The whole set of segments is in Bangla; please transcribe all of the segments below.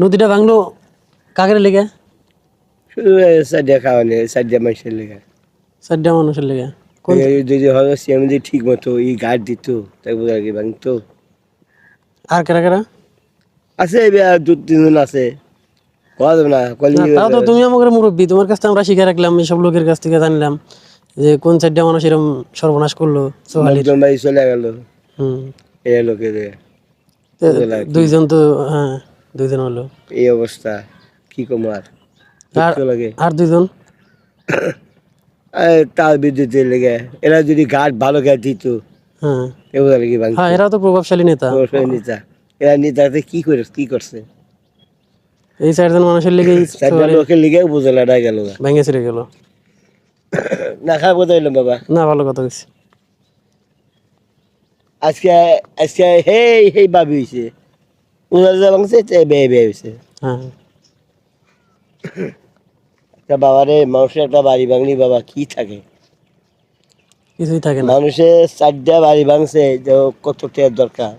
নদীটা ভাঙলো কাকের লেগে? শুধু সাইডে খাওয়ানি, সাইডে মানুষের লেগে। চারটা মানুষের লেগে। কোন যদি হলো সিএম যদি ঠিক মতো ই গার্ড দিত তাই বোঝা কি ভাঙতো। আর কারা কারা? আছে দু তিনজন আছে, কওয়া যাবে না না তাও তো তুমি আমাকে মুরব্বী, তোমার কাছ থেকে আমরা শিখে রাখলাম, এইসব লোকের কাছ থেকে জানলাম যে কোন চারটা মানুষ এরকম সর্বনাশ করলো সোহালির। লোকজন বাড়ি চলে গেল হুম। এই লোকের তো দুইজন তো, হ্যাঁ দুইজন হলো। এই অবস্থা, কি কম আর আর দুঃখ লাগে। আর দুইজন তার বিদ্যুতের লেগে এরা যদি গার্ড ভালো গার্ড দিত হ্যাঁ এবার কি হ্যাঁ, ভাঙতো। এরাও তো প্রভাবশালী নেতা। নেতা, এরা নেতাতে কি করছে, এই চারজন মানুষের লেগে চারটা লোকের লিগে উপজেলাটা গেল না। ভেঙে ছিঁড়ে গেল। না খারাপ কথা হইলাম বাবা। না ভালো কথা হয়েছে। আজকে আজকে হেই ভাবি হয়েছে, উনার যা ভাঙছে বে হয়েছে। হ্যাঁ তা বাবা রে, মানুষের একটা বাড়ি ভাঙলি বাবা কি থাকে। কিছুই থাকে না। মানুষের চারটা বাড়ি ভাঙছে যে কত টাকার দরকার,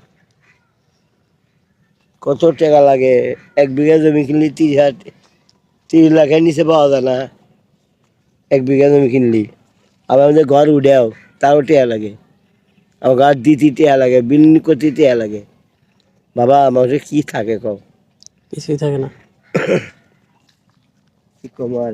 কত টাকা লাগে। 1 বিঘা জমি কিনলি 30 লাখের নিচে পাওয়া যায় না। 1 বিঘা জমি কিনলি, আবার আমাদের ঘর উঠেও তাও টেয়া লাগে, আমার ঘর দিতে টেয়া লাগে, বিল্ডিং করতে টেয়া লাগে। বাবা মানুষের কি থাকে কম, কিছুই থাকে না। কি কম আর